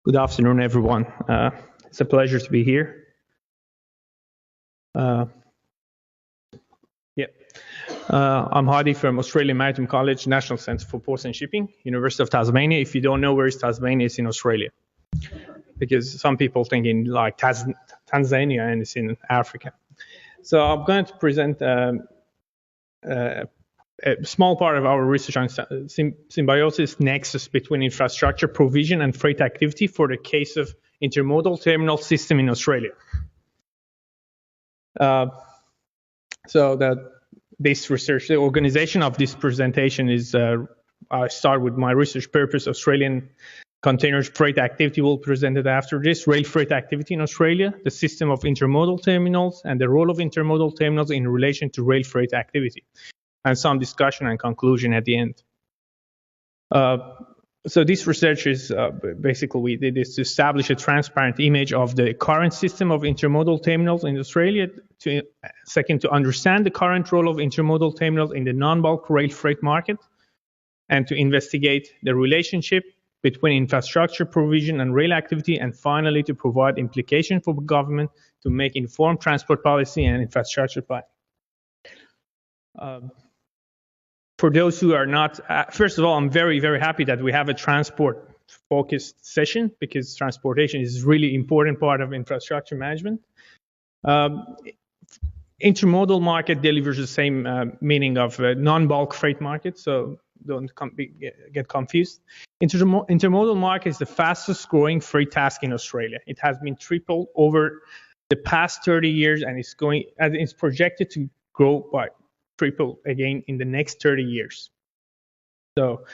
Good afternoon, everyone. It's a pleasure to be here. I'm Hadi from Australian Maritime College, National Centre for Ports and Shipping, University of Tasmania. If you don't know where is Tasmania, it's in Australia. Because some people think in like Tanzania and it's in Africa. So I'm going to present a small part of our research on symbiosis nexus between infrastructure provision and freight activity for the case of intermodal terminal system in Australia. This research, the organization of this presentation is, I start with my research purpose, Australian containers freight activity will be presented after this, rail freight activity in Australia, the system of intermodal terminals, and the role of intermodal terminals in relation to rail freight activity, and some discussion and conclusion at the end. So this research is basically we did this to establish a transparent image of the current system of intermodal terminals in Australia. Second, to understand the current role of intermodal terminals in the non-bulk rail freight market, and to investigate the relationship between infrastructure provision and rail activity, and finally to provide implication for government to make informed transport policy and infrastructure planning. For those who are not, first of all, I'm very, very happy that we have a transport-focused session because transportation is a really important part of infrastructure management. Intermodal market delivers the same meaning of non-bulk freight market, so don't get confused. Intermodal market is the fastest growing freight task in Australia. It has been tripled over the past 30 years, and it's projected to grow by triple again in the next 30 years. So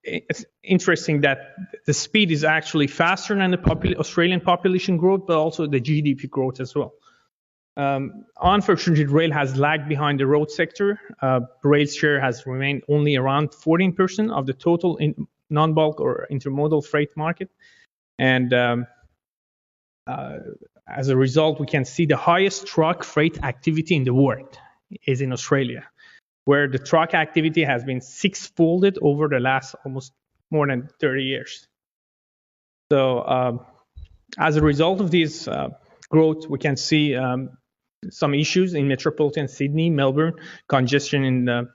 it's interesting that the speed is actually faster than the Australian population growth, but also the GDP growth as well. Unfortunately, rail has lagged behind the road sector. Rail share has remained only around 14% of the total non-bulk or intermodal freight market. And as a result, we can see the highest truck freight activity in the world is in Australia, where the truck activity has been six-folded over the last almost more than 30 years. So as a result of this growth, we can see some issues in metropolitan Sydney, Melbourne, congestion in the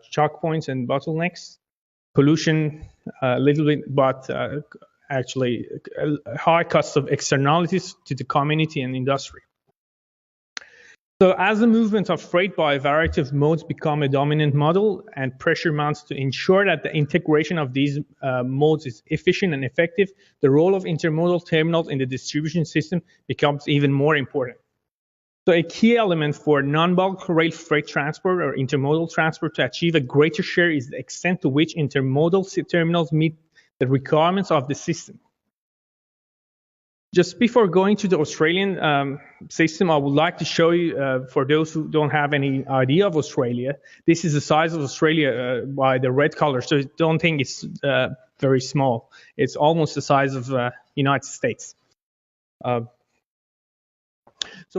choke points and bottlenecks, pollution a little bit, but actually a high cost of externalities to the community and industry. So as the movement of freight by a variety of modes become a dominant model and pressure mounts to ensure that the integration of these modes is efficient and effective, the role of intermodal terminals in the distribution system becomes even more important. So a key element for non-bulk rail freight transport or intermodal transport to achieve a greater share is the extent to which intermodal terminals meet the requirements of the system. Just before going to the Australian system, I would like to show you, for those who don't have any idea of Australia, this is the size of Australia by the red color. So don't think it's very small. It's almost the size of United States. So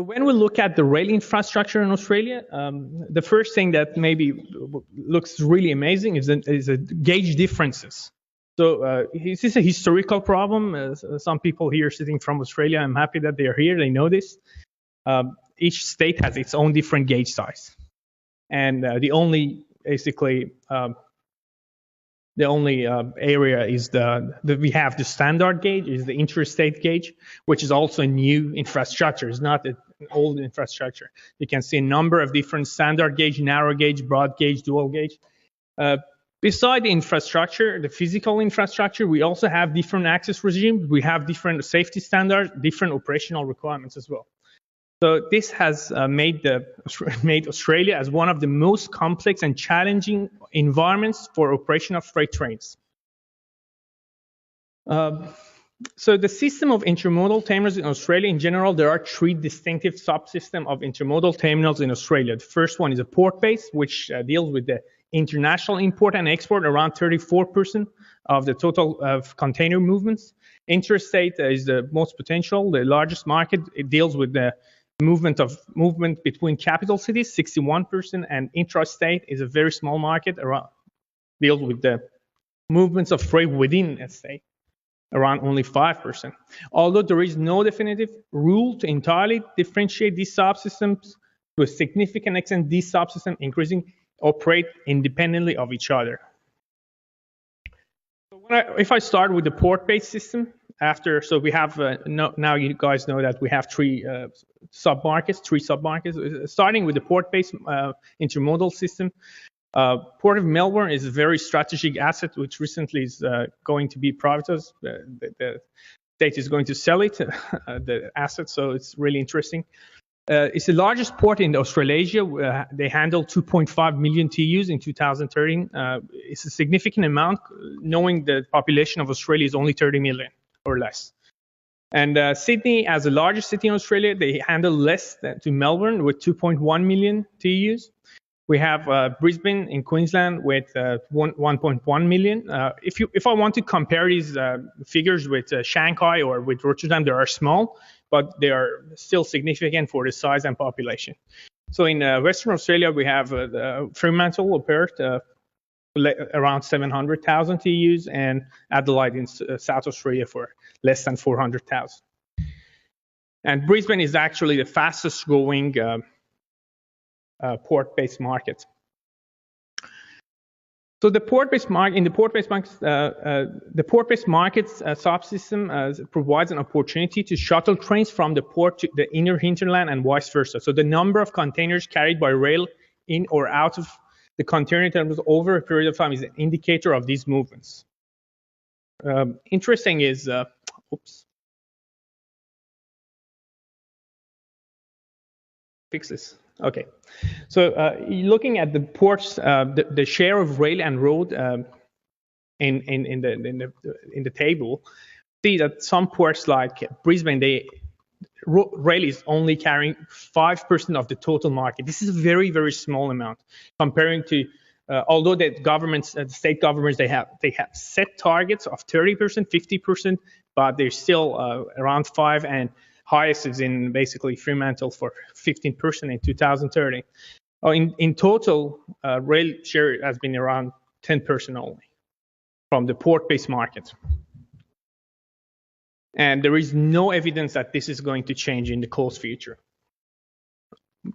when we look at the rail infrastructure in Australia, the first thing that maybe looks really amazing is the gauge differences. So this is a historical problem. Some people here sitting from Australia, I'm happy that they're here, they know this. Each state has its own different gauge size. And the only area is we have the standard gauge, is the interstate gauge, which is also a new infrastructure. It's not an old infrastructure. You can see a number of different standard gauge, narrow gauge, broad gauge, dual gauge. Beside the infrastructure, the physical infrastructure, we also have different access regimes. We have different safety standards, different operational requirements as well. So this has made Australia as one of the most complex and challenging environments for operation of freight trains. So the system of intermodal terminals in Australia in general, there are three distinctive subsystems of intermodal terminals in Australia. The first one is a port base, which deals with the international import and export, around 34% of the total of container movements. Interstate is the most potential, the largest market. It deals with the movement between capital cities, 61%, and intrastate is a very small market, deals with the movements of freight within a state. around only 5%. Although there is no definitive rule to entirely differentiate these subsystems, to a significant extent, these subsystems increasingly operate independently of each other. If I start with the port-based system, so we have, now you guys know that we have three sub-markets. Starting with the port-based intermodal system, Port of Melbourne is a very strategic asset, which recently is going to be privatized. The state is going to sell it, the asset, so it's really interesting. It's the largest port in Australasia. They handle 2.5 million TEUs in 2013. It's a significant amount, knowing the population of Australia is only 30 million or less. And Sydney, as the largest city in Australia, they handle less than to Melbourne with 2.1 million TEUs. We have Brisbane in Queensland with 1.1 million. If I want to compare these figures with Shanghai or with Rotterdam, they are small, but they are still significant for the size and population. So in Western Australia, we have Fremantle, Perth, around 700,000 TEUs, and Adelaide in South Australia for less than 400,000. And Brisbane is actually the fastest growing port-based market. So the port-based market, in the port-based markets, the port-based markets subsystem provides an opportunity to shuttle trains from the port to the inner hinterland and vice versa. So the number of containers carried by rail in or out of the container terminals over a period of time is an indicator of these movements. Interesting is, fix this. Okay, so looking at the ports, the share of rail and road in the table, see that some ports like Brisbane, rail is only carrying 5% of the total market. This is a very, very small amount comparing to, although the governments, the state governments, they have set targets of 30%, 50%, but they're still around 5%, and highest is in basically Fremantle for 15% in 2030. In total, rail share has been around 10% only from the port-based market. And there is no evidence that this is going to change in the close future.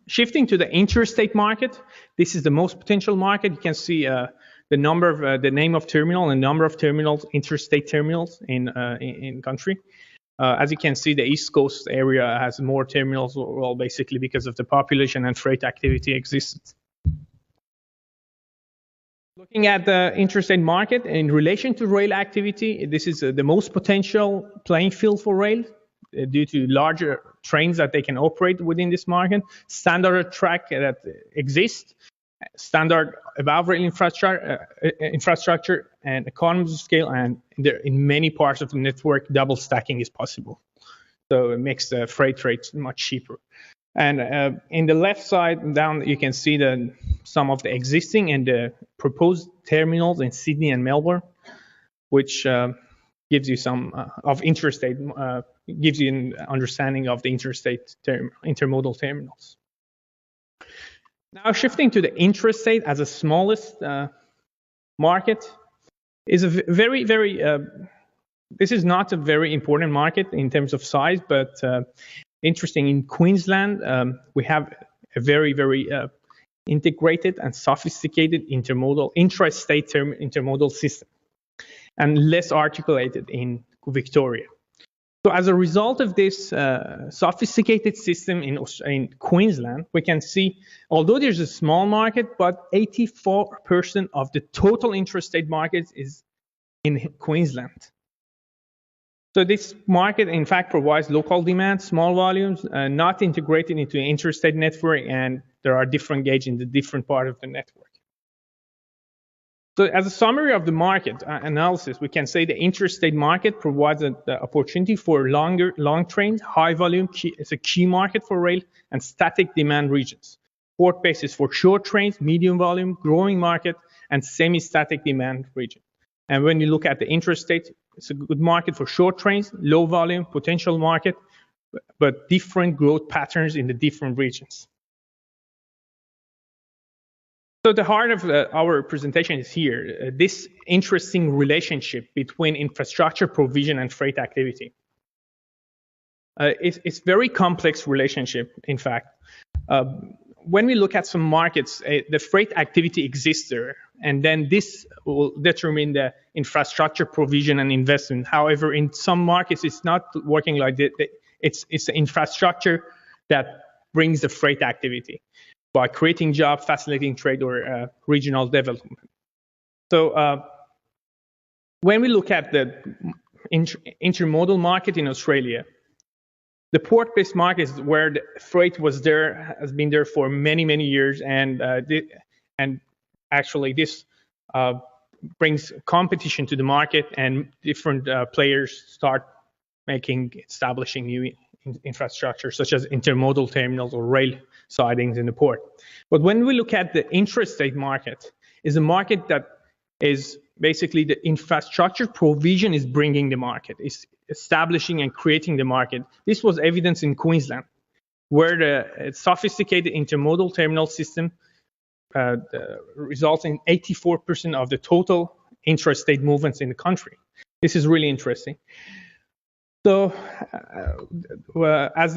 Shifting to the interstate market, this is the most potential market. You can see the number of the name of terminal and number of terminals, interstate terminals in country. As you can see, the East Coast area has more terminals, well, basically because of the population and freight activity exists. Looking at the interstate market in relation to rail activity, this is the most potential playing field for rail due to larger trains that they can operate within this market, standard track that exists, standard above rail infrastructure and economies of scale, and in many parts of the network, double stacking is possible. So it makes the freight rates much cheaper. And in the left side down, you can see some of the existing and the proposed terminals in Sydney and Melbourne, which gives you some of interstate, gives you an understanding of the interstate intermodal terminals. Now shifting to the intrastate as the smallest market is a very, very, this is not a very important market in terms of size, but interesting. In Queensland, we have a very, very integrated and sophisticated intrastate intermodal system, and less articulated in Victoria. So as a result of this sophisticated system in Queensland, we can see, although there's a small market, but 84% of the total intrastate market is in Queensland. So this market, in fact, provides local demand, small volumes, not integrated into an interstate network, and there are different gauges in the different part of the network. So as a summary of the market analysis, we can say the interstate market provides the opportunity for long trains, high volume, it's a key market for rail, and static demand regions. Port bases for short trains, medium volume, growing market, and semi-static demand region. And when you look at the intrastate, it's a good market for short trains, low volume, potential market, but different growth patterns in the different regions. So the heart of our presentation is here, this interesting relationship between infrastructure provision and freight activity. It's very complex relationship, in fact. When we look at some markets, the freight activity exists there, and then this will determine the infrastructure provision and investment. However, in some markets, it's not working like that. It's the infrastructure that brings the freight activity by creating jobs, facilitating trade, or regional development. So when we look at the intermodal market in Australia, the port-based market is where the freight has been there for many, many years, and actually this brings competition to the market, and different players start establishing new infrastructure, such as intermodal terminals or rail sidings in the port. But when we look at the intrastate market, is a market that is basically the infrastructure provision is bringing the market, is establishing and creating the market. This was evidenced in Queensland, where the sophisticated intermodal terminal system results in 84% of the total intrastate movements in the country. This is really interesting. So, as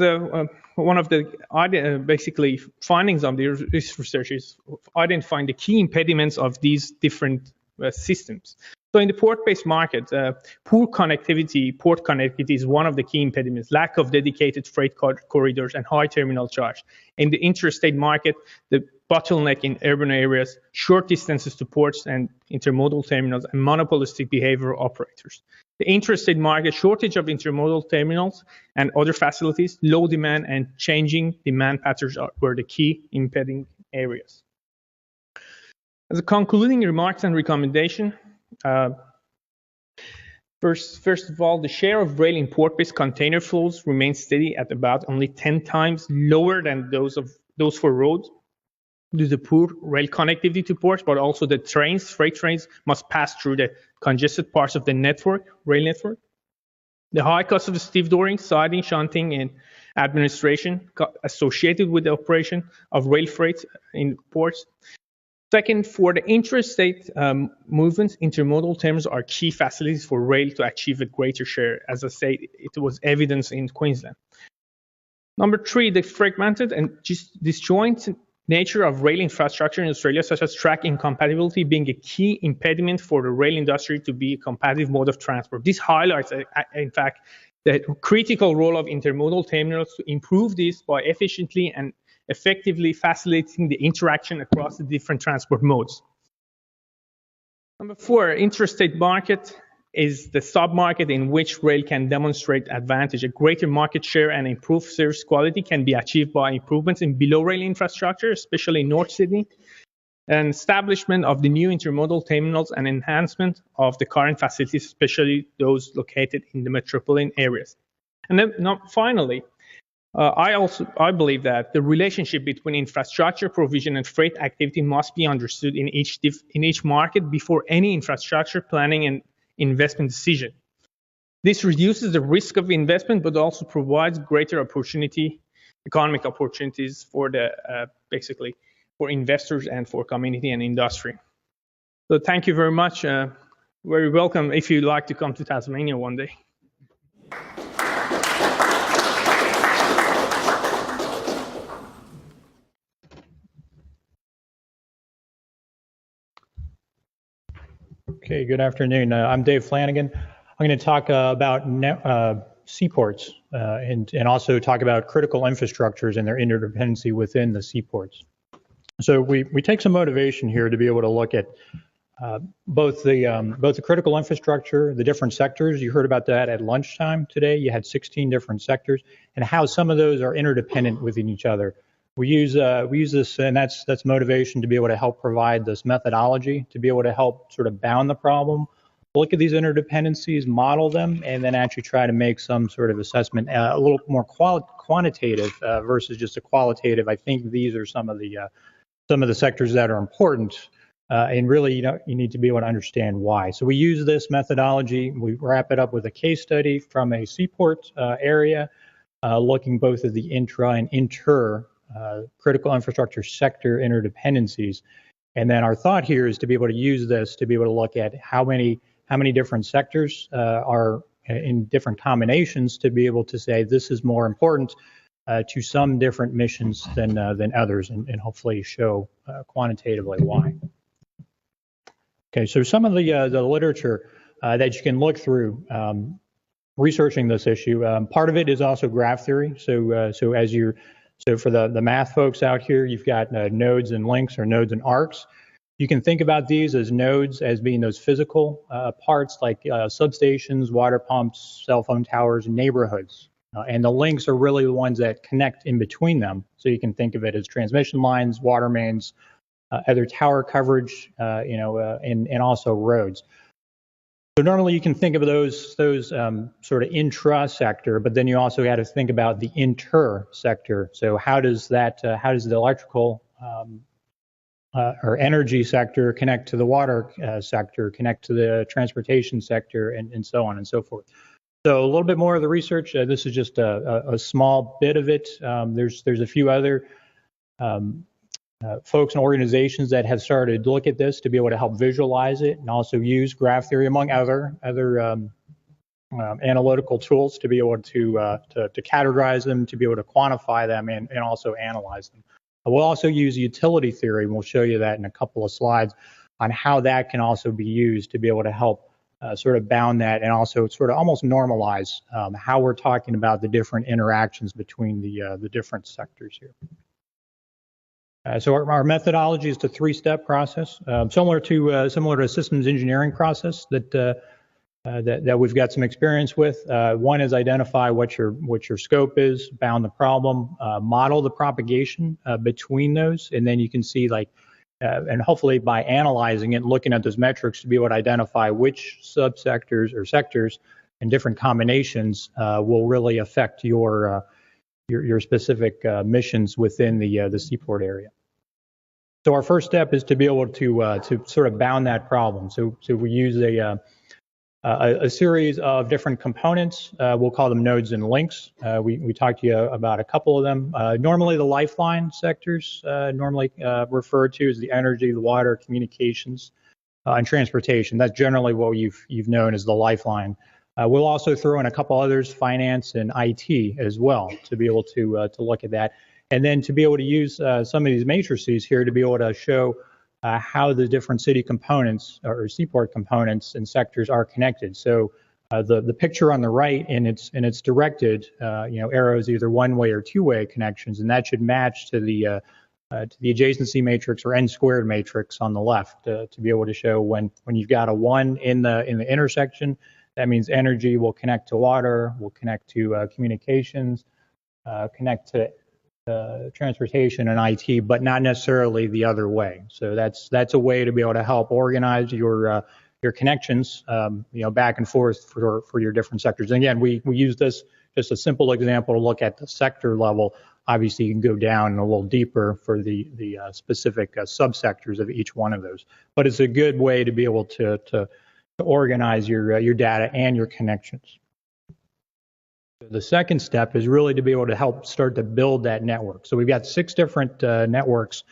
one of the basically findings of this research is identifying the key impediments of these different systems. So in the port-based market, poor connectivity, port connectivity is one of the key impediments. Lack of dedicated freight corridors and high terminal charge. In the interstate market, the bottleneck in urban areas, short distances to ports and intermodal terminals, and monopolistic behavior of operators. The intrastate market, shortage of intermodal terminals and other facilities, low demand, and changing demand patterns were the key impeding areas. As a concluding remarks and recommendation, first of all, the share of rail in port-based container flows remains steady at about only 10 times lower than those for roads due to poor rail connectivity to ports, but also the freight trains must pass through the congested parts of the rail network. The high cost of stevedoring, siding, shunting, and administration associated with the operation of rail freight in ports. Second, for the intrastate movements, intermodal terminals are key facilities for rail to achieve a greater share. As I say, it was evidence in Queensland. Number three, the fragmented and disjoint nature of rail infrastructure in Australia, such as track incompatibility, being a key impediment for the rail industry to be a competitive mode of transport. This highlights, in fact, the critical role of intermodal terminals to improve this by efficiently and effectively facilitating the interaction across the different transport modes. Number four, interstate market is the sub-market in which rail can demonstrate advantage. A greater market share and improved service quality can be achieved by improvements in below-rail infrastructure, especially in North Sydney, and establishment of the new intermodal terminals and enhancement of the current facilities, especially those located in the metropolitan areas. And then finally, I believe that the relationship between infrastructure provision and freight activity must be understood in each market before any infrastructure planning and investment decision. This reduces the risk of investment, but also provides greater economic opportunities for basically for investors and for community and industry. So thank you very much. Very welcome if you'd like to come to Tasmania one day. Okay, good afternoon. I'm Dave Flanagan. I'm going to talk about seaports and also talk about critical infrastructures and their interdependency within the seaports. So we take some motivation here to be able to look at both the critical infrastructure, the different sectors. You heard about that at lunchtime today. You had 16 different sectors, and how some of those are interdependent within each other. We use this, and that's motivation to be able to help provide this methodology to be able to help sort of bound the problem, look at these interdependencies, model them, and then actually try to make some sort of assessment, a little more quantitative versus just a qualitative. I think these are some of the sectors that are important, and really, you need to be able to understand why. So we use this methodology. We wrap it up with a case study from a seaport area, looking both at the intra and inter critical infrastructure sector interdependencies. And then our thought here is to be able to use this to be able to look at how many different sectors are in different combinations to be able to say this is more important to some different missions than others, and hopefully show quantitatively why. Okay, so some of the literature that you can look through researching this issue. Part of it is also graph theory. So for the math folks out here, you've got nodes and links, or nodes and arcs. You can think about these as nodes as being those physical parts like substations, water pumps, cell phone towers, and neighborhoods. And the links are really the ones that connect in between them. So you can think of it as transmission lines, water mains, other tower coverage, and also roads. So normally you can think of those sort of intra-sector, but then you also got to think about the inter-sector. So how does the electrical or energy sector connect to the water sector, connect to the transportation sector, and so on and so forth. So a little bit more of the research. This is just a small bit of it. There's a few other folks and organizations that have started to look at this to be able to help visualize it, and also use graph theory among other analytical tools to be able to categorize them, to be able to quantify them, and also analyze them. We'll also use utility theory, and we'll show you that in a couple of slides on how that can also be used to be able to help sort of bound that, and also sort of almost normalize how we're talking about the different interactions between the different sectors here. So our methodology is a three-step process, similar to a systems engineering process that we've got some experience with. One is identify what your scope is, bound the problem, model the propagation between those, and then you can see and hopefully by analyzing it, looking at those metrics to be able to identify which subsectors or sectors and different combinations will really affect your specific missions within the seaport area. So our first step is to be able to sort of bound that problem. So we use a series of different components. We'll call them nodes and links. We talked to you about a couple of them. Normally the lifeline sectors, normally referred to as the energy, the water, communications, and transportation. That's generally what you've known as the lifeline. We'll also throw in a couple others, finance and IT as well, to be able to look at that. And then to be able to use some of these matrices here to be able to show how the different city components or seaport components and sectors are connected. So the picture on the right, and it's directed, arrows either one-way or two-way connections, and that should match to the adjacency matrix or n-squared matrix on the left to be able to show when you've got a 1 in the intersection, that means energy will connect to water, will connect to communications, connect to transportation and IT, but not necessarily the other way. So that's a way to be able to help organize your connections, back and forth for your different sectors. And again, we use this just a simple example to look at the sector level. Obviously, you can go down a little deeper for the specific subsectors of each one of those. But it's a good way to be able to organize your data and your connections. The second step is really to be able to help start to build that network. So we've got 6 different networks,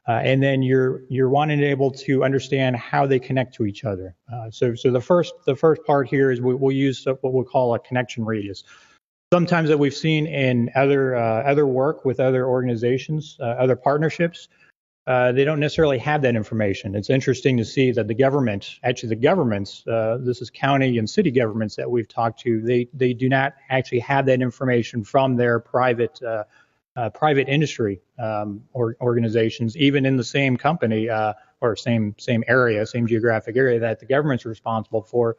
and then you're wanting to be able to understand how they connect to each other. So the first part here is we'll use what we'll call a connection radius. Sometimes that we've seen in other work with other organizations, other partnerships, they don't necessarily have that information. It's interesting to see that the governments, this is county and city governments that we've talked to, they do not actually have that information from their private industry organizations, even in the same company or same area, same geographic area that the government's responsible for,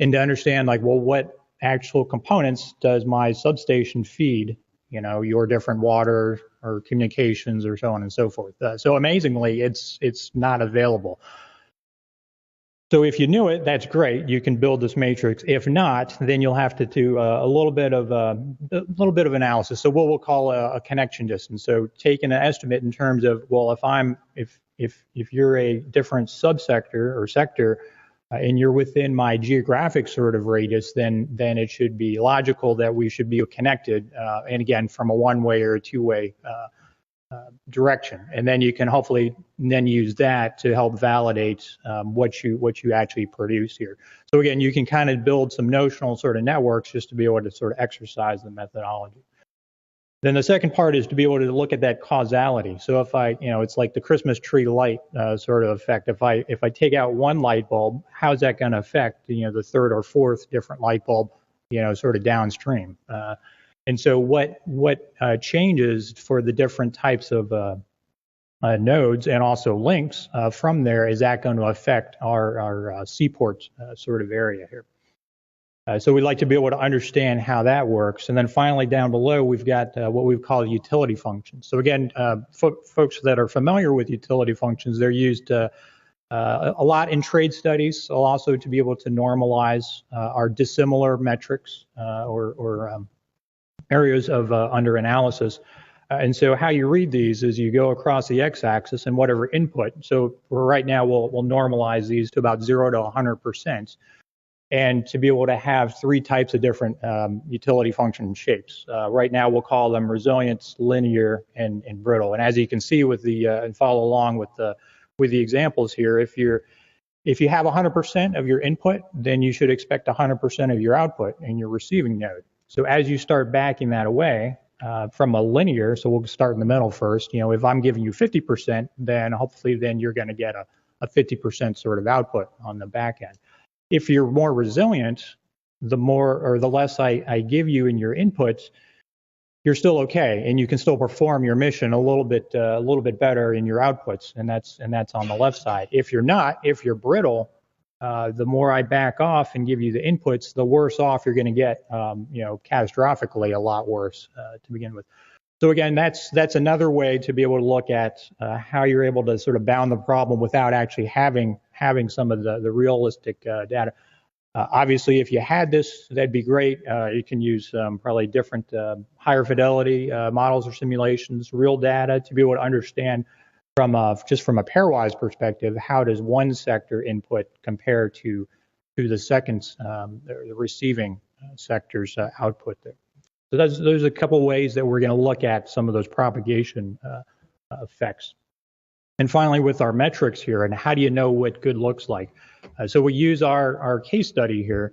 and to understand what actual components does my substation feed, your different water or communications or so on and so forth. So amazingly, it's not available. So if you knew it, that's great. You can build this matrix. If not, then you'll have to do a little bit of analysis. So what we'll call a connection distance. So taking an estimate in terms of, well, if you're a different subsector or sector, and you're within my geographic sort of radius, then it should be logical that we should be connected, and again, from a one-way or a two-way direction. And then you can hopefully and then use that to help validate what you actually produce here. So again, you can kind of build some notional sort of networks just to be able to sort of exercise the methodology. Then the second part is to be able to look at that causality. So if it's like the Christmas tree light sort of effect. If I take out one light bulb, how's that going to affect the third or fourth different light bulb, sort of downstream? And so what changes for the different types of nodes and also links from there, is that going to affect our seaport sort of area here? So we'd like to be able to understand how that works. And then finally down below, we've got what we call utility functions. So again, folks that are familiar with utility functions, they're used a lot in trade studies, so also to be able to normalize our dissimilar metrics or areas of under analysis. And so how you read these is you go across the x-axis and whatever input. So right now we'll normalize these to about 0 to 100%. And to be able to have three types of different utility function shapes. Right now we'll call them resilient, linear, and brittle. And as you can see with the and follow along with the examples here, if you have 100% of your input, then you should expect 100% of your output in your receiving node. So as you start backing that away from a linear, so we'll start in the middle first. If I'm giving you 50%, then hopefully then you're going to get a 50% sort of output on the back end. If you're more resilient, the more or the less I give you in your inputs, you're still okay, and you can still perform your mission a little bit better in your outputs, and that's on the left side. If you're not, if you're brittle, the more I back off and give you the inputs, the worse off you're going to get, catastrophically a lot worse to begin with. So again, that's another way to be able to look at how you're able to sort of bound the problem without actually having some of the realistic data. Obviously, if you had this, that'd be great. You can use probably different higher fidelity models or simulations, real data to be able to understand just from a pairwise perspective, how does one sector input compare to the second, the receiving sector's output there. So those are a couple ways that we're going to look at some of those propagation effects. And finally, with our metrics here, and how do you know what good looks like? So we use our case study here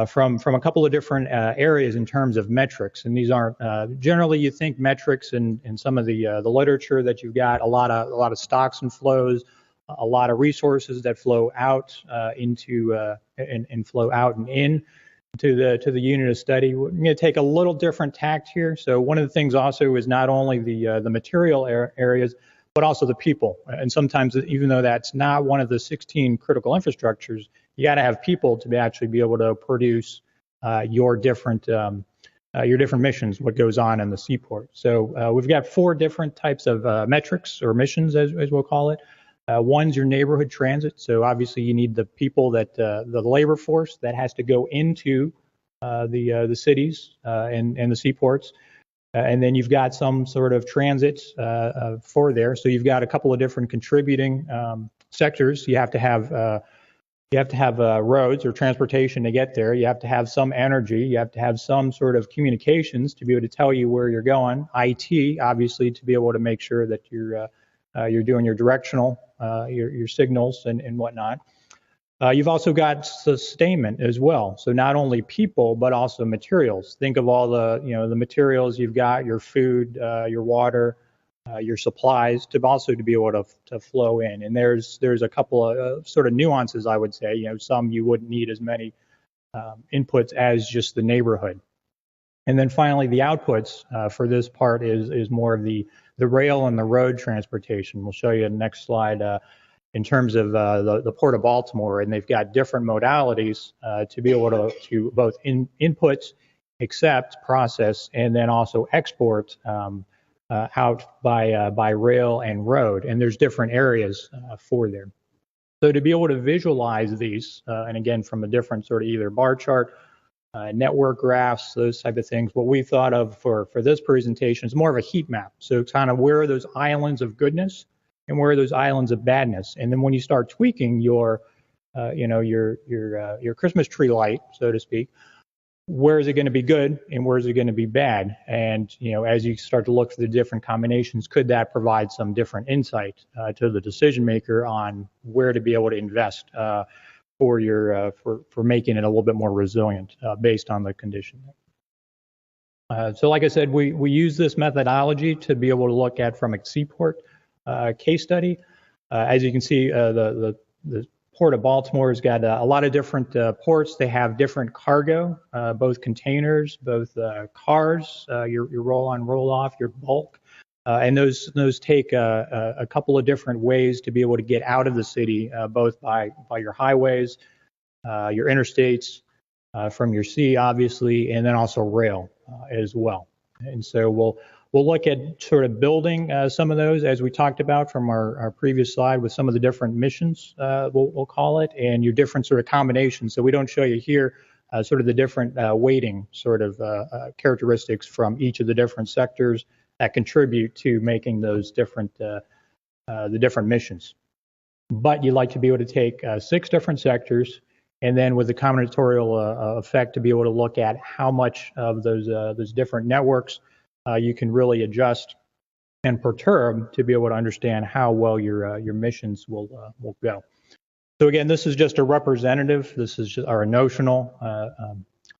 from a couple of different areas in terms of metrics. And these aren't generally you think metrics in some of the literature that you've got a lot of stocks and flows, a lot of resources that flow out into and flow out and in to the unit of study. We're going to take a little different tact here. So one of the things also is not only the material areas, but also the people. And sometimes, even though that's not one of the 16 critical infrastructures, you got to have people to actually be able to produce your different missions, what goes on in the seaport. So we've got 4 different types of metrics or missions, as we'll call it. One's your neighborhood transit. So obviously you need the people that the labor force that has to go into the cities and the seaports. And then you've got some sort of transit for there. So you've got a couple of different contributing sectors. You have to have roads or transportation to get there. You have to have some energy. You have to have some sort of communications to be able to tell you where you're going. IT, obviously, to be able to make sure that you're doing your directional, your signals and whatnot. You've also got sustainment as well. So not only people, but also materials. Think of all the materials you've got, your food, your water, your supplies, to be able to flow in. And there's a couple of sort of nuances, I would say. Some you wouldn't need as many inputs as just the neighborhood. And then finally, the outputs for this part is more of the rail and the road transportation. We'll show you in the next slide. In terms of the Port of Baltimore, and they've got different modalities to be able to both input, accept, process, and then also export out by rail and road. And there's different areas for there. So to be able to visualize these, and again from a different sort of either bar chart, network graphs, those type of things, what we thought of for this presentation is more of a heat map. So kind of where are those islands of goodness and where are those islands of badness. And then when you start tweaking your Christmas tree light, so to speak, where is it going to be good and where is it going to be bad? And, as you start to look for the different combinations, could that provide some different insight to the decision maker on where to be able to invest for making it a little bit more resilient based on the condition? So like I said, we use this methodology to be able to look at from a seaport case study. As you can see, the Port of Baltimore has got a lot of different ports. They have different cargo, both containers, both cars, your roll-on, roll-off, your bulk. And those take a couple of different ways to be able to get out of the city, both by your highways, your interstates, from your sea, obviously, and then also rail as well. And so we'll look at sort of building some of those, as we talked about from our previous slide, with some of the different missions, we'll call it, and your different sort of combinations. So we don't show you here sort of the different weighting sort of characteristics from each of the different sectors that contribute to making those different the different missions. But you'd like to be able to take 6 different sectors, and then with the combinatorial effect to be able to look at how much of those different networks you can really adjust and perturb to be able to understand how well your missions will go. So again, this is just a representative. This is just our notional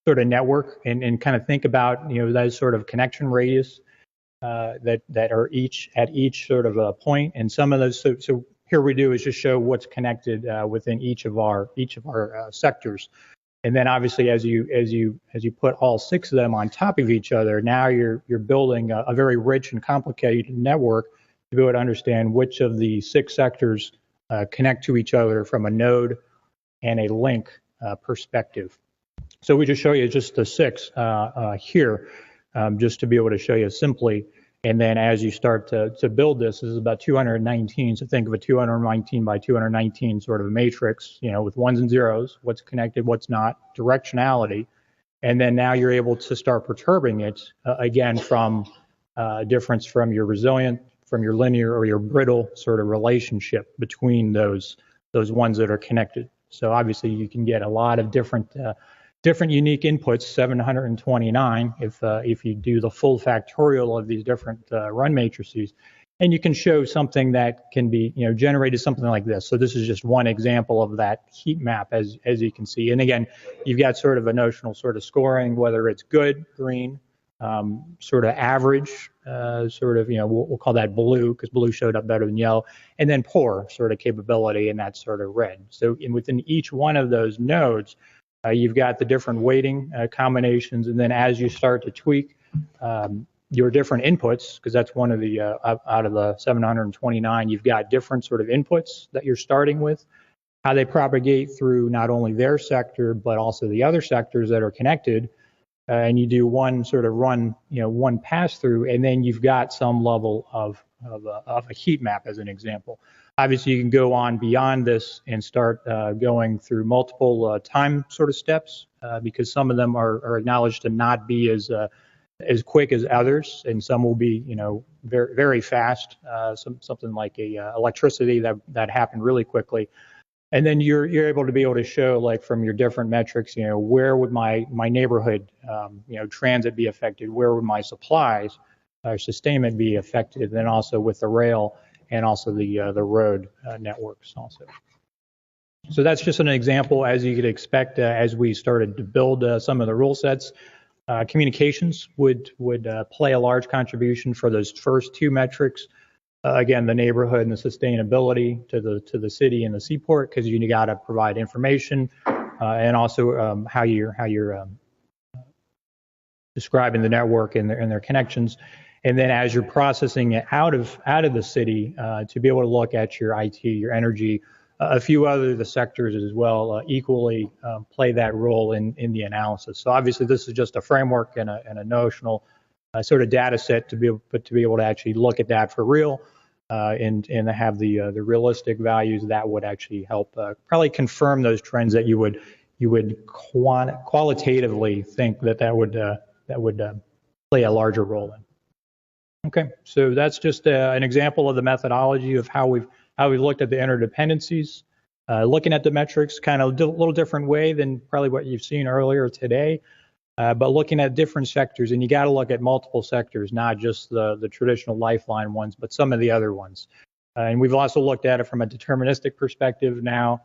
sort of network, and kind of think about that sort of connection radius that are at each sort of a point, and some of those. So here we do is just show what's connected within each of our sectors. And then obviously as you put all 6 of them on top of each other, now you're building a very rich and complicated network to be able to understand which of the 6 sectors connect to each other from a node and a link perspective. So we just show you just the 6 here, just to be able to show you simply. And then as you start to build this is about 219. So think of a 219 by 219 sort of a matrix, with ones and zeros, what's connected, what's not, directionality. And then now you're able to start perturbing it, again, from difference from your resilient, from your linear or your brittle sort of relationship between those ones that are connected. So obviously you can get a lot of different unique inputs, 729, if you do the full factorial of these different run matrices, and you can show something that can be generated something like this. So this is just one example of that heat map, as you can see. And again, you've got sort of a notional sort of scoring, whether it's good, green, sort of average, sort of we'll call that blue because blue showed up better than yellow, and then poor sort of capability, and that's sort of red. So within each one of those nodes, you've got the different weighting combinations, and then as you start to tweak your different inputs, because that's one of the, out of the 729, you've got different sort of inputs that you're starting with, how they propagate through not only their sector, but also the other sectors that are connected, and you do one sort of run, one pass through, and then you've got some level of a heat map as an example. Obviously, you can go on beyond this and start going through multiple time sort of steps because some of them are acknowledged to not be as quick as others, and some will be, very, very fast. Something like electricity that happened really quickly, and then you're able to be able to show, like, from your different metrics, where would my neighborhood, transit be affected? Where would my supplies or sustainment be affected? And then also with the rail and also the road networks also. So that's just an example, as you could expect, as we started to build some of the rule sets. Communications would play a large contribution for those first 2 metrics. Again, the neighborhood and the sustainability to the city and the seaport, because you got to provide information, and also how you're describing the network and their connections. And then as you're processing it out of the city, to be able to look at your IT, your energy, a few other the sectors as well, equally play that role in the analysis. So obviously this is just a framework and a notional sort of data set to be able to actually look at that for real, and have the realistic values that would actually help probably confirm those trends that you would qualitatively think that would play a larger role in. Okay, so that's just an example of the methodology of how we've looked at the interdependencies, looking at the metrics kind of a little different way than probably what you've seen earlier today. but looking at different sectors, and you got to look at multiple sectors, not just the traditional lifeline ones, but some of the other ones. And we've also looked at it from a deterministic perspective now.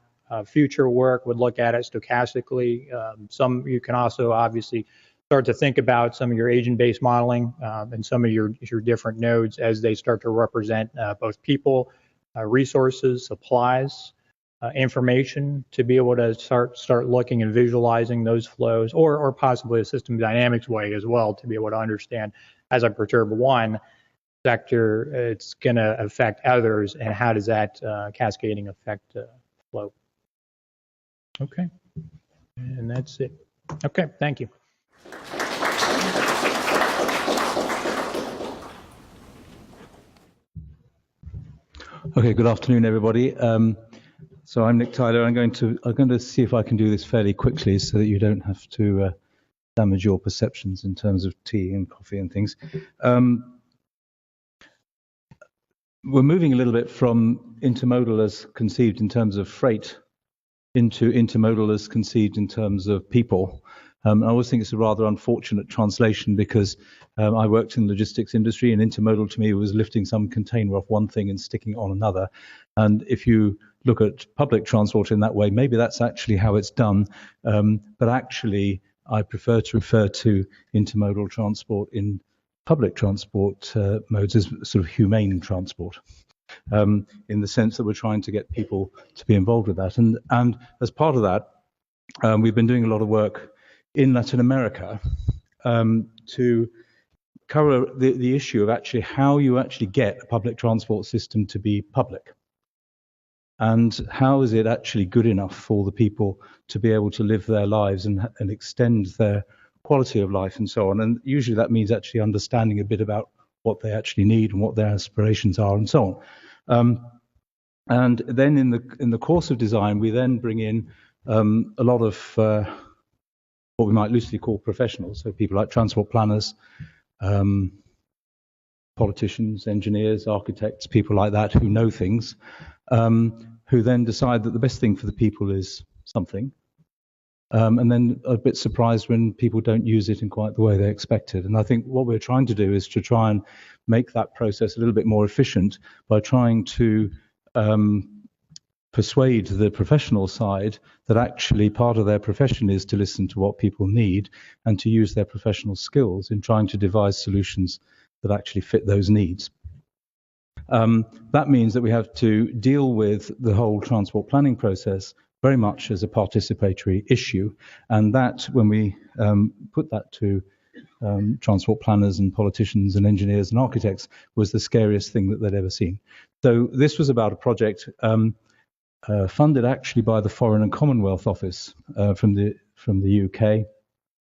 Future work would look at it stochastically. Some you can also obviously start to think about some of your agent-based modeling and some of your different nodes as they start to represent both people, resources, supplies, information, to be able to start looking and visualizing those flows, or possibly a system dynamics way as well, to be able to understand, as I perturb one sector, it's going to affect others, and how does that cascading affect flow. Okay, and that's it. Okay, thank you. Okay, good afternoon, everybody. So I'm Nick Tyler. I'm going to see if I can do this fairly quickly so that you don't have to damage your perceptions in terms of tea and coffee and things. We're moving a little bit from intermodal as conceived in terms of freight into intermodal as conceived in terms of people. I always think it's a rather unfortunate translation because I worked in the logistics industry, and intermodal to me was lifting some container off one thing and sticking it on another. And if you look at public transport in that way, maybe that's actually how it's done. But actually, I prefer to refer to intermodal transport in public transport modes as sort of humane transport, in the sense that we're trying to get people to be involved with that. And as part of that, we've been doing a lot of work in Latin America to cover the issue of actually how you actually get a public transport system to be public. And how is it actually good enough for the people to be able to live their lives and extend their quality of life and so on. And usually that means actually understanding a bit about what they actually need and what their aspirations are and so on. And then in the course of design, we then bring in a lot of what we might loosely call professionals, so people like transport planners, politicians, engineers, architects, people like that who know things, who then decide that the best thing for the people is something, and then a bit surprised when people don't use it in quite the way they expected. And I think what we're trying to do is to try and make that process a little bit more efficient by trying to persuade the professional side that actually part of their profession is to listen to what people need and to use their professional skills in trying to devise solutions that actually fit those needs. That means that we have to deal with the whole transport planning process very much as a participatory issue, and that when we put that to transport planners and politicians and engineers and architects was the scariest thing that they'd ever seen. So this was about a project funded actually by the Foreign and Commonwealth Office from the UK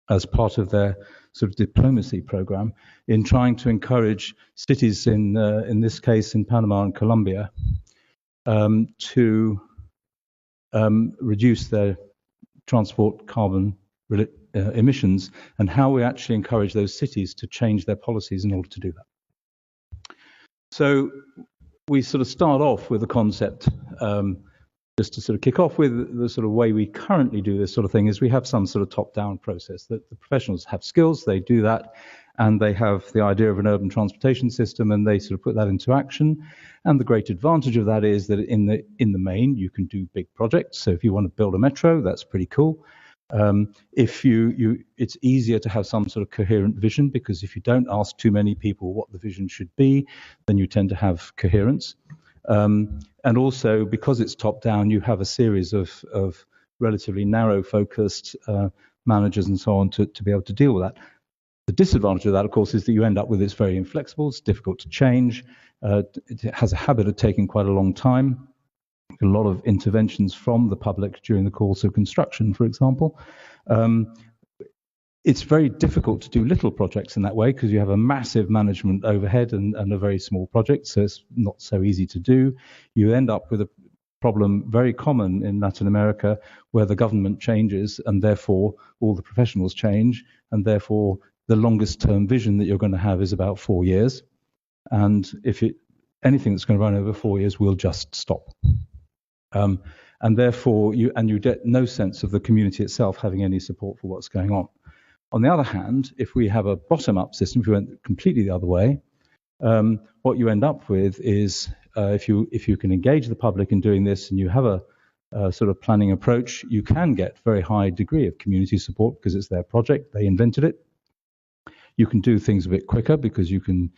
as part of their sort of diplomacy program in trying to encourage cities in this case in Panama and Colombia to reduce their transport carbon emissions, and how we actually encourage those cities to change their policies in order to do that. So we sort of start off with a concept, just to sort of kick off with the sort of way we currently do this sort of thing is we have some sort of top-down process that the professionals have skills, they do that, and they have the idea of an urban transportation system, and they sort of put that into action. And the great advantage of that is that in the main, you can do big projects. So if you want to build a metro, that's pretty cool. If it's easier to have some sort of coherent vision, because if you don't ask too many people what the vision should be, then you tend to have coherence. And also, because it's top-down, you have a series of relatively narrow-focused managers and so on to be able to deal with that. The disadvantage of that, of course, is that you end up with it's very inflexible, it's difficult to change, it has a habit of taking quite a long time, a lot of interventions from the public during the course of construction, for example. It's very difficult to do little projects in that way because you have a massive management overhead and a very small project, so it's not so easy to do. You end up with a problem very common in Latin America where the government changes and therefore all the professionals change, and therefore the longest term vision that you're going to have is about 4 years. And if anything that's going to run over 4 years will just stop. And therefore you get no sense of the community itself having any support for what's going on. On the other hand, if we have a bottom-up system, if we went completely the other way, what you end up with is if you can engage the public in doing this and you have a sort of planning approach, you can get very high degree of community support because it's their project, they invented it. You can do things a bit quicker because you can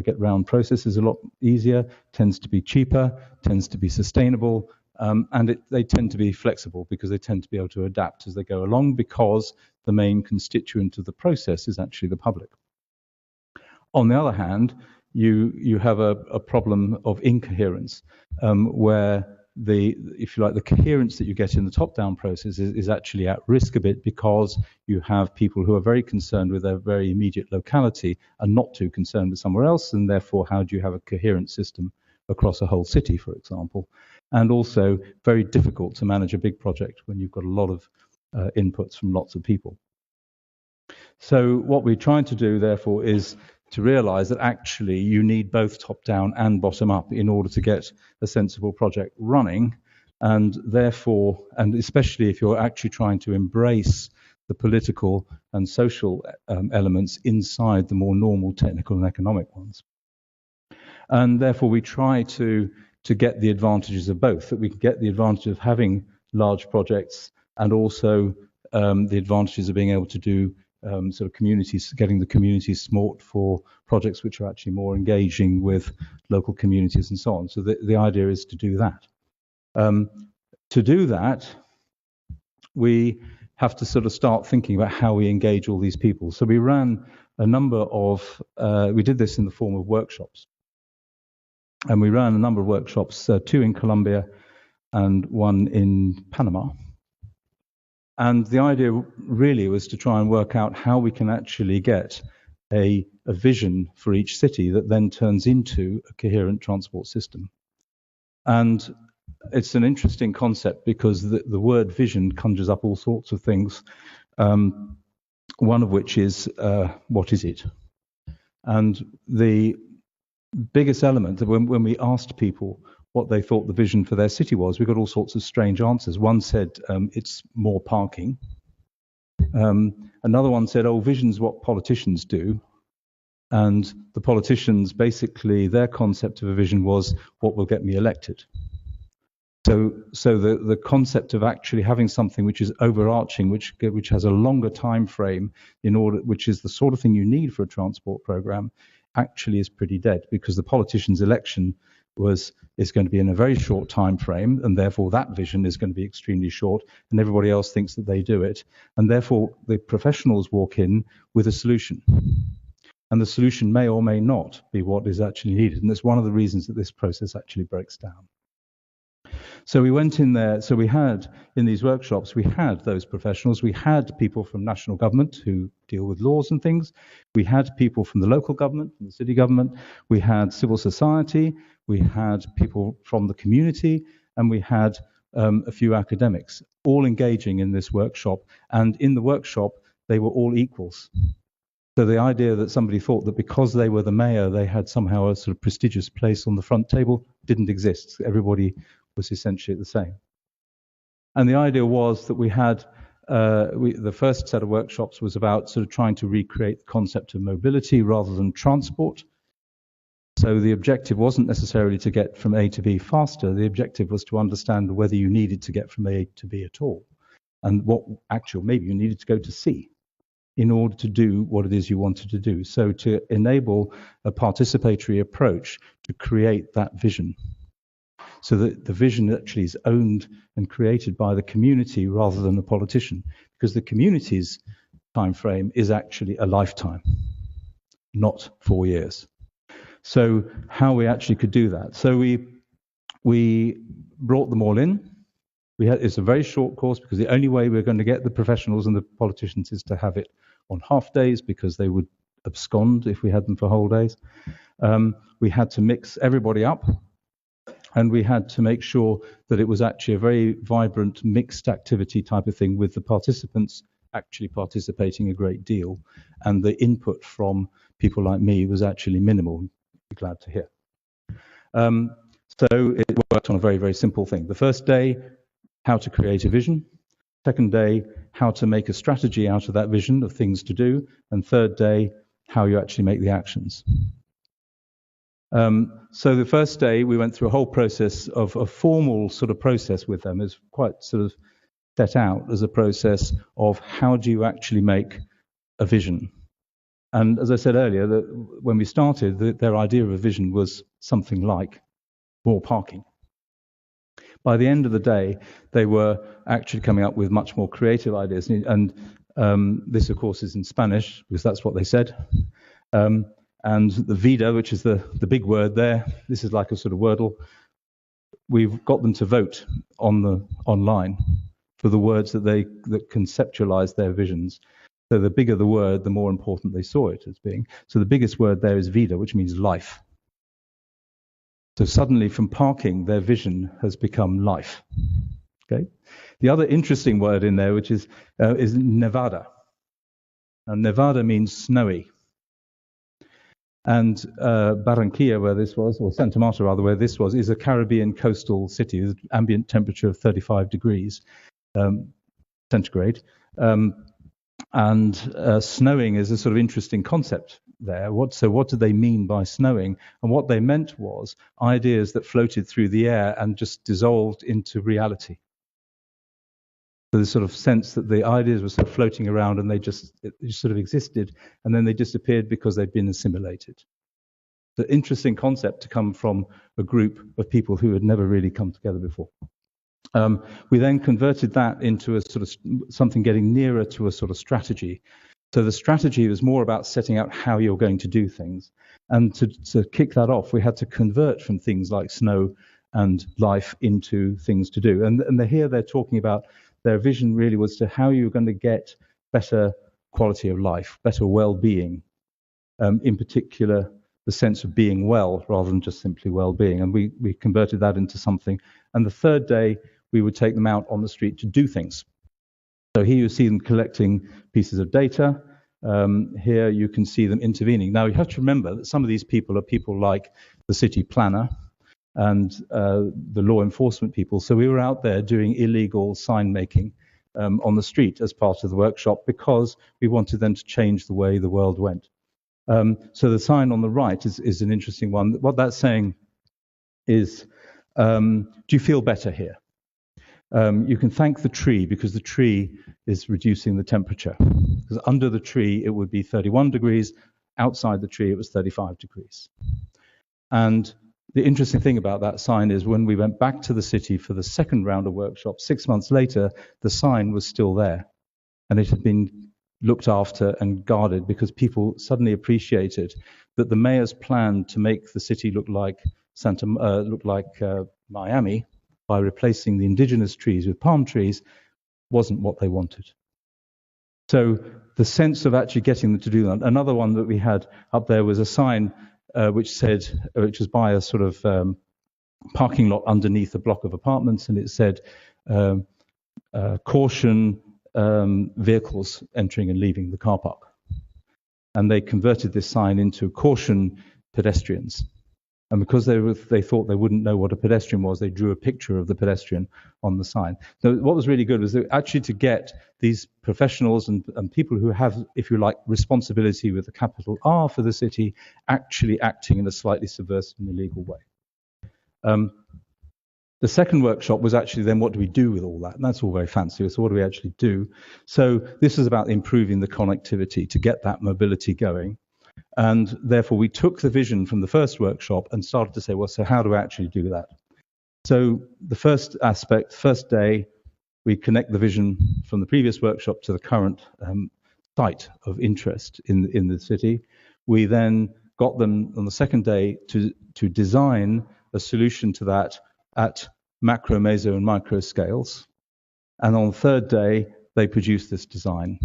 get round processes a lot easier, tends to be cheaper, tends to be sustainable, and they tend to be flexible because they tend to be able to adapt as they go along because the main constituent of the process is actually the public. On the other hand, you have a problem of incoherence where if you like, the coherence that you get in the top-down process is actually at risk a bit because you have people who are very concerned with their very immediate locality and not too concerned with somewhere else, and therefore how do you have a coherent system across a whole city, for example? And also very difficult to manage a big project when you've got a lot of inputs from lots of people. So what we're trying to do, therefore, is to realize that actually you need both top-down and bottom-up in order to get a sensible project running, and therefore, and especially if you're actually trying to embrace the political and social elements inside the more normal technical and economic ones. And therefore we try to get the advantages of both, that we can get the advantage of having large projects and also the advantages of being able to do sort of communities, getting the communities smart for projects which are actually more engaging with local communities and so on. So the idea is to do that. To do that, we have to sort of start thinking about how we engage all these people. So we ran a number of, we did this in the form of workshops. And we ran a number of workshops, 2 in Colombia and 1 in Panama. And the idea really was to try and work out how we can actually get a vision for each city that then turns into a coherent transport system. And it's an interesting concept because the word vision conjures up all sorts of things, one of which is, what is it? And the biggest element, when we asked people what they thought the vision for their city was, we got all sorts of strange answers. One said it's more parking. Another one said, oh, vision's what politicians do. And the politicians, basically, their concept of a vision was what will get me elected. So the concept of actually having something which is overarching, which has a longer time frame, which is the sort of thing you need for a transport program, actually is pretty dead, because the politician's election is going to be in a very short time frame, and therefore that vision is going to be extremely short, and everybody else thinks that they do it, and therefore the professionals walk in with a solution, and the solution may or may not be what is actually needed, and that's one of the reasons that this process actually breaks down. So we went in there, so we had, in these workshops, we had those professionals, we had people from national government who deal with laws and things, we had people from the local government, from the city government, we had civil society, we had people from the community, and we had a few academics, all engaging in this workshop, and in the workshop, they were all equals. So the idea that somebody thought that because they were the mayor, they had somehow a sort of prestigious place on the front table didn't exist. Everybody was essentially the same. And the idea was that we had, the first set of workshops was about sort of trying to recreate the concept of mobility rather than transport. So the objective wasn't necessarily to get from A to B faster. The objective was to understand whether you needed to get from A to B at all. And what actually, maybe you needed to go to C in order to do what it is you wanted to do. So to enable a participatory approach to create that vision. So that the vision actually is owned and created by the community rather than the politician, because the community's time frame is actually a lifetime, not 4 years. So how we actually could do that. So we brought them all in. It's a very short course because the only way we're going to get the professionals and the politicians is to have it on half days, because they would abscond if we had them for whole days. We had to mix everybody up. And we had to make sure that it was actually a very vibrant, mixed activity type of thing, with the participants actually participating a great deal. And the input from people like me was actually minimal. You'd be glad to hear. So it worked on a very, very simple thing. The first day, how to create a vision. Second day, how to make a strategy out of that vision of things to do, and third day, how you actually make the actions. So the first day, we went through a whole process of a formal sort of process with them. It's quite sort of set out as a process of how do you actually make a vision. And as I said earlier, that when we started, their idea of a vision was something like more parking. By the end of the day, they were actually coming up with much more creative ideas. And this, of course, is in Spanish, because that's what they said. And the vida, which is the big word there, this is like a sort of Wordle. We've got them to vote online for the words that conceptualize their visions. So the bigger the word, the more important they saw it as being. So the biggest word there is vida, which means life. So suddenly from parking, their vision has become life. Okay. The other interesting word in there, which is Nevada. And Nevada means snowy. And Barranquilla, where this was, or Santa Marta rather, where this was, is a Caribbean coastal city with ambient temperature of 35 degrees centigrade. And snowing is a sort of interesting concept there. So what did they mean by snowing? And what they meant was ideas that floated through the air and just dissolved into reality. So the sort of sense that the ideas were sort of floating around and they just sort of existed, and then they disappeared because they'd been assimilated. The interesting concept to come from a group of people who had never really come together before. We then converted that into a sort of something getting nearer to a sort of strategy. So the strategy was more about setting out how you're going to do things. And to kick that off, we had to convert from things like snow and life into things to do. And here they're talking about their vision really was to how you're going to get better quality of life, better well-being, in particular the sense of being well rather than just simply well-being. And we converted that into something. And the third day, we would take them out on the street to do things. So here you see them collecting pieces of data. Here you can see them intervening. Now you have to remember that some of these people are people like the city planner and the law enforcement people. So we were out there doing illegal sign making on the street as part of the workshop because we wanted them to change the way the world went. So the sign on the right is an interesting one. What that's saying is, do you feel better here? You can thank the tree because the tree is reducing the temperature. Because under the tree it would be 31 degrees, outside the tree it was 35 degrees. And the interesting thing about that sign is when we went back to the city for the second round of workshops, 6 months later, the sign was still there. And it had been looked after and guarded because people suddenly appreciated that the mayor's plan to make the city look like Miami by replacing the indigenous trees with palm trees wasn't what they wanted. So the sense of actually getting them to do that. Another one that we had up there was a sign which was by a sort of parking lot underneath a block of apartments, and it said, caution vehicles entering and leaving the car park. And they converted this sign into caution pedestrians. And because they thought they wouldn't know what a pedestrian was, they drew a picture of the pedestrian on the sign. So what was really good was that actually to get these professionals and people who have, if you like, responsibility with a capital R for the city, actually acting in a slightly subversive and illegal way. The second workshop was actually then what do we do with all that? And that's all very fancy. So what do we actually do? So this is about improving the connectivity to get that mobility going. And therefore, we took the vision from the first workshop and started to say, well, so how do we actually do that? So the first aspect, first day, we connect the vision from the previous workshop to the current site of interest in the city. We then got them on the second day to design a solution to that at macro, meso, and micro scales. And on the third day, they produced this design.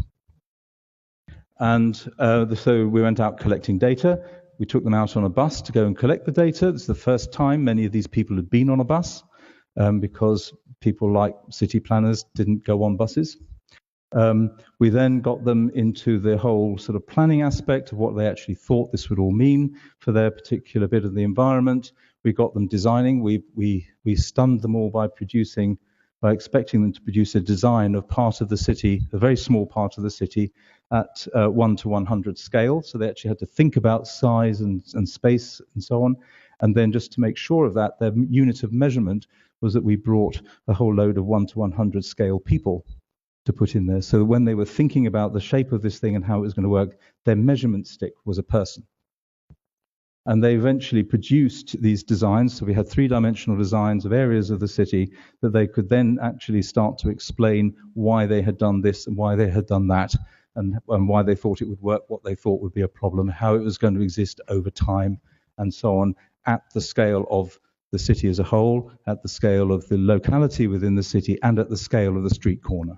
And so we went out collecting data. We took them out on a bus to go and collect the data. It's the first time many of these people had been on a bus because people like city planners didn't go on buses. We then got them into the whole sort of planning aspect of what they actually thought this would all mean for their particular bit of the environment. We got them designing. We stunned them all by producing by expecting them to produce a design of part of the city, a very small part of the city, at 1 to 100 scale. So they actually had to think about size and space and so on. And then just to make sure of that, their unit of measurement was that we brought a whole load of 1 to 100 scale people to put in there. So when they were thinking about the shape of this thing and how it was going to work, their measurement stick was a person. And they eventually produced these designs. So we had three-dimensional designs of areas of the city that they could then actually start to explain why they had done this and why they had done that, and why they thought it would work, what they thought would be a problem, how it was going to exist over time, and so on, at the scale of the city as a whole, at the scale of the locality within the city, and at the scale of the street corner.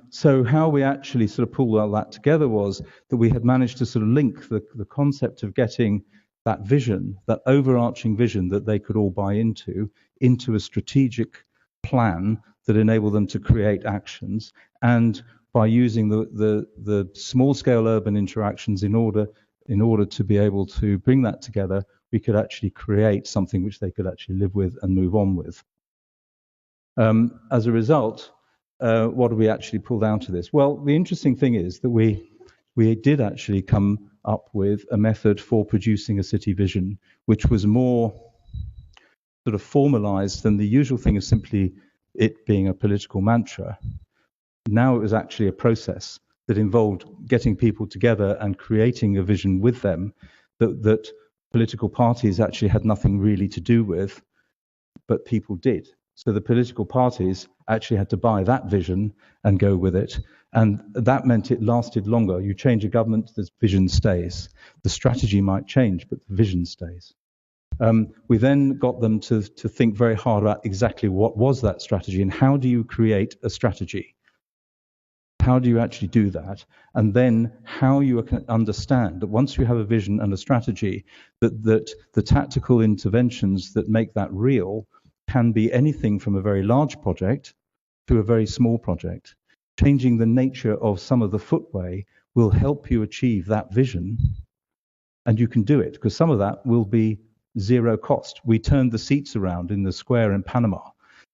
So how we actually sort of pulled all that together was that we had managed to sort of link the concept of getting that vision, that overarching vision that they could all buy into a strategic plan that enabled them to create actions, and by using the small-scale urban interactions in order to be able to bring that together, we could actually create something which they could actually live with and move on with. As a result, what did we actually pull down to this? Well, the interesting thing is that we did actually come up with a method for producing a city vision, which was more sort of formalized than the usual thing of simply it being a political mantra. Now it was actually a process that involved getting people together and creating a vision with them that political parties actually had nothing really to do with, but people did. So the political parties actually had to buy that vision and go with it. And that meant it lasted longer. You change a government, the vision stays. The strategy might change, but the vision stays. We then got them to think very hard about exactly what was that strategy and how do you create a strategy? How do you actually do that? And then how you can understand that once you have a vision and a strategy, that the tactical interventions that make that real can be anything from a very large project to a very small project. Changing the nature of some of the footway will help you achieve that vision, and you can do it, because some of that will be zero cost. We turned the seats around in the square in Panama.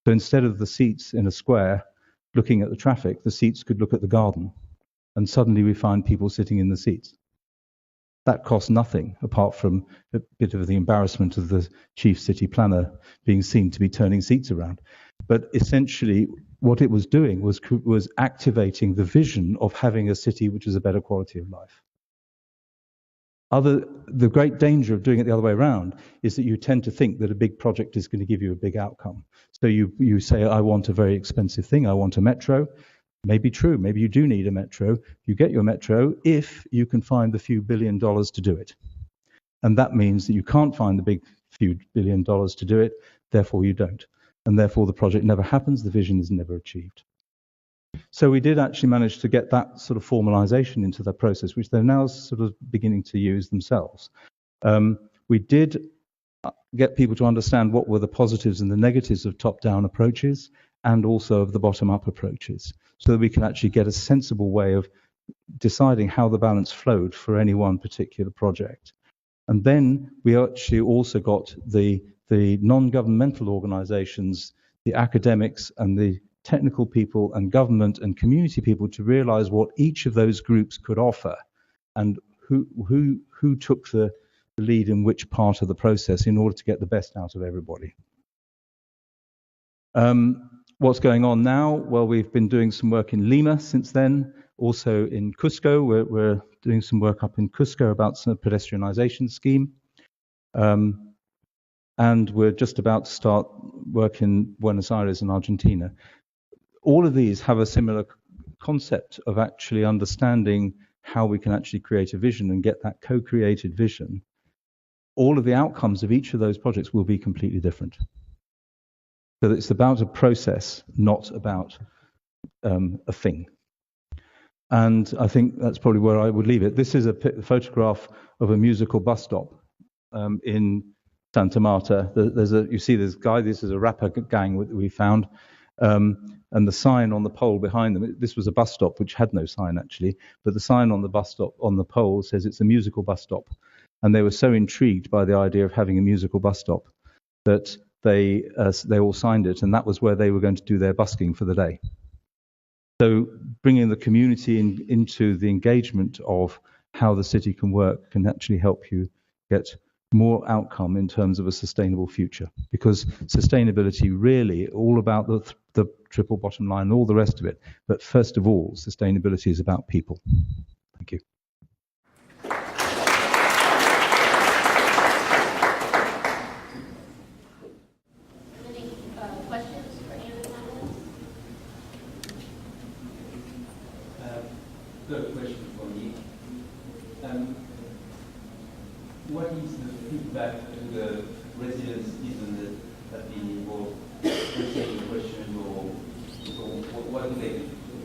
So instead of the seats in a square looking at the traffic, the seats could look at the garden, and suddenly we find people sitting in the seats. That cost nothing, apart from a bit of the embarrassment of the chief city planner being seen to be turning seats around. But essentially, what it was doing was activating the vision of having a city which is a better quality of life. The great danger of doing it the other way around is that you tend to think that a big project is going to give you a big outcome. So you say, I want a very expensive thing, I want a metro. Maybe true, maybe you do need a metro. You get your metro if you can find the few $1 billion to do it. And that means that you can't find the big few $1 billion to do it, therefore you don't. And therefore the project never happens, the vision is never achieved. So we did actually manage to get that sort of formalization into the process, which they're now sort of beginning to use themselves. We did get people to understand what were the positives and the negatives of top-down approaches, and also of the bottom-up approaches, so that we can actually get a sensible way of deciding how the balance flowed for any one particular project. And then we actually also got the non-governmental organizations, the academics and the technical people and government and community people to realize what each of those groups could offer, and who took the lead in which part of the process in order to get the best out of everybody. What's going on now? Well, we've been doing some work in Lima since then, also in Cusco. We're doing some work up in Cusco about some pedestrianization scheme. And we're just about to start work in Buenos Aires in Argentina. All of these have a similar concept of actually understanding how we can actually create a vision and get that co-created vision. All of the outcomes of each of those projects will be completely different. So it's about a process, not about a thing. And I think that's probably where I would leave it. This is a photograph of a musical bus stop in Santa Marta. You see this guy, this is a rapper gang that we found, and the sign on the pole behind them, this was a bus stop which had no sign actually, but the sign on the bus stop on the pole says it's a musical bus stop. And they were so intrigued by the idea of having a musical bus stop that they all signed it, and that was where they were going to do their busking for the day. So bringing the community into the engagement of how the city can work can actually help you get more outcome in terms of a sustainable future, because sustainability really all about the triple bottom line and all the rest of it. But first of all, sustainability is about people. Thank you. Any questions for any of the panelists? Good question for me. What is the feedback to the residents, isn't it, that been involved in the question, or what do they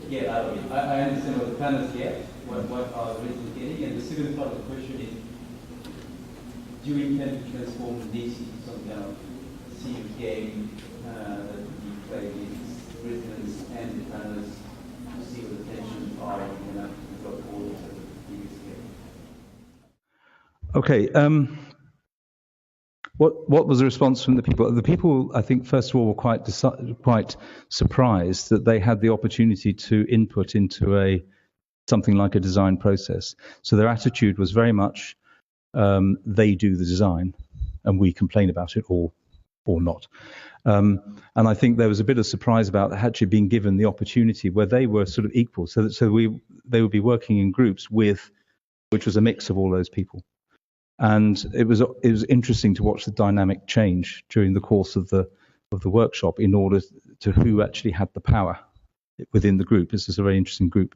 get out of it? I understand what the panelists get, what are the residents getting, and the second part of the question is, do you intend to transform this into some kind of civic game that would be played with residents and the panelists to see what the tensions are and have to develop all at the bigger scale? Okay. What was the response from the people? The people, I think, first of all, were quite surprised that they had the opportunity to input into something like a design process. So their attitude was very much they do the design, and we complain about it or not. And I think there was a bit of surprise about actually being given the opportunity where they were sort of equal. So they would be working in groups which was a mix of all those people. And it was interesting to watch the dynamic change during the course of the workshop in order to who actually had the power within the group. This is a very interesting group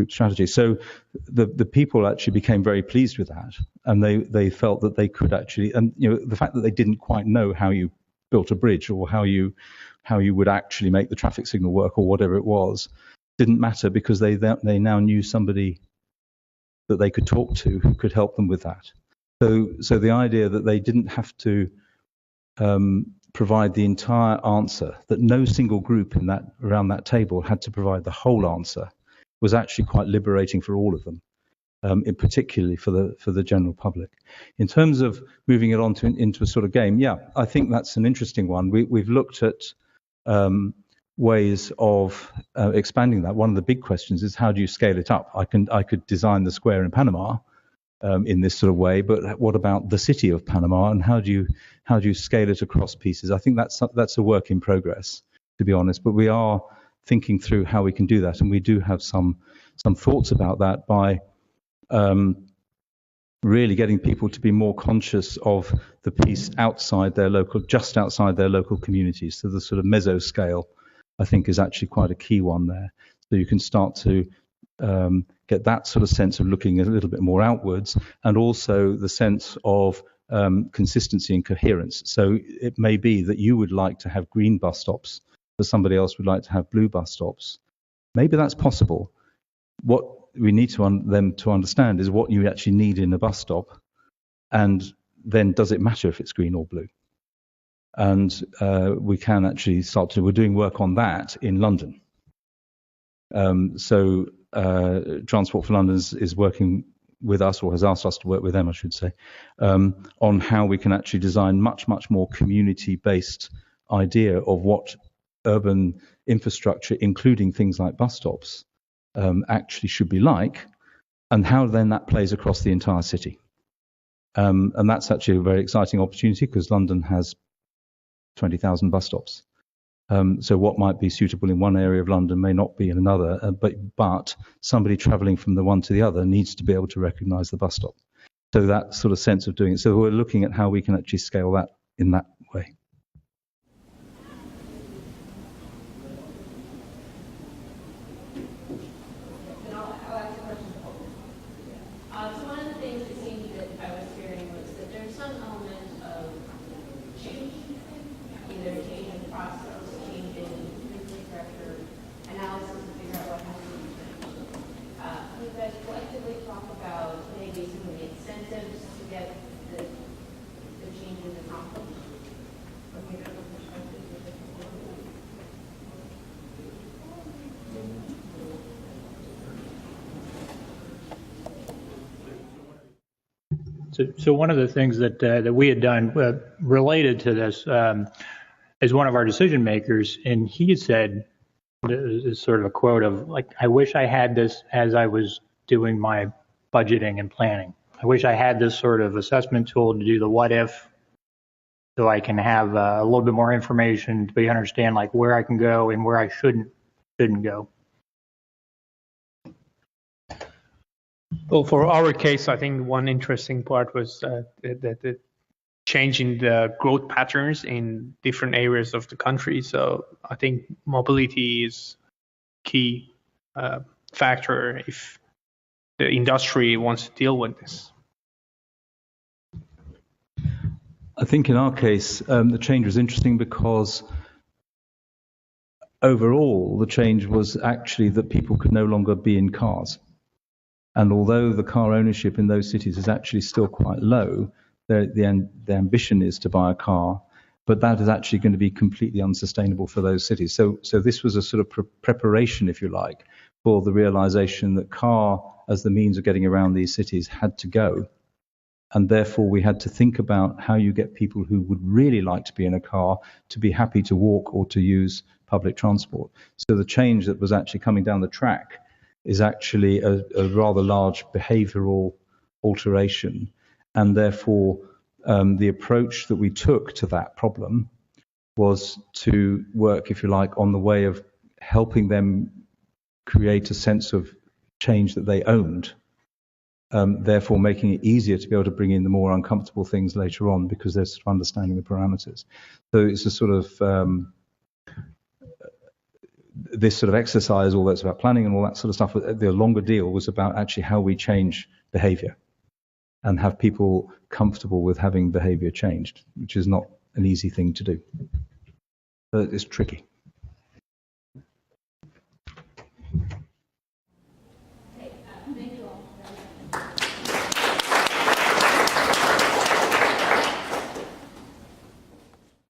strategy. So the people actually became very pleased with that, and they felt that they could actually, and the fact that they didn't quite know how you built a bridge or how you would actually make the traffic signal work or whatever it was didn't matter, because they now knew somebody that they could talk to who could help them with that. So the idea that they didn't have to provide the entire answer, that no single group around that table had to provide the whole answer, was actually quite liberating for all of them, particularly for the general public. In terms of moving it on into a sort of game, yeah, I think that's an interesting one. We've looked at ways of expanding that. One of the big questions is, how do you scale it up? I could design the square in Panama in this sort of way, but what about the city of Panama, and how do you scale it across pieces? I think that's a work in progress, to be honest, but we are thinking through how we can do that, and we do have some thoughts about that by really getting people to be more conscious of the piece just outside their local communities. So the sort of mesoscale, I think, is actually quite a key one there. So you can start to get that sort of sense of looking a little bit more outwards, and also the sense of consistency and coherence. So it may be that you would like to have green bus stops, but somebody else would like to have blue bus stops. Maybe that's possible. What we need them to understand is what you actually need in a bus stop, and then does it matter if it's green or blue? And we can actually we're doing work on that in London. So Transport for London is working with us, or has asked us to work with them, I should say, on how we can actually design much more community-based idea of what urban infrastructure, including things like bus stops, actually should be like, and how then that plays across the entire city. And that's actually a very exciting opportunity, because London has 20,000 bus stops. So what might be suitable in one area of London may not be in another, but somebody travelling from the one to the other needs to be able to recognise the bus stop. So that sort of sense of doing it. So we're looking at how we can actually scale that in that way. So one of the things that we had done related to this as one of our decision makers, and he had said, this is sort of a quote of like, I wish I had this as I was doing my budgeting and planning. I wish I had this sort of assessment tool to do the what if, so I can have a little bit more information to understand like where I can go and where I shouldn't go. Well, for our case, I think one interesting part was the change in the growth patterns in different areas of the country. So I think mobility is key factor if the industry wants to deal with this. I think in our case, the change was interesting because overall the change was actually that people could no longer be in cars. And although the car ownership in those cities is actually still quite low, the ambition is to buy a car, but that is actually going to be completely unsustainable for those cities. So this was a sort of preparation, if you like, for the realization that car as the means of getting around these cities had to go. And therefore we had to think about how you get people who would really like to be in a car to be happy to walk or to use public transport. So the change that was actually coming down the track is actually a rather large behavioral alteration. And therefore, the approach that we took to that problem was to work, if you like, on the way of helping them create a sense of change that they owned, therefore making it easier to be able to bring in the more uncomfortable things later on because they're sort of understanding the parameters. So it's a sort of this sort of exercise, all that's about planning and all that sort of stuff, the longer deal was about actually how we change behavior and have people comfortable with having behavior changed, which is not an easy thing to do. But it's tricky.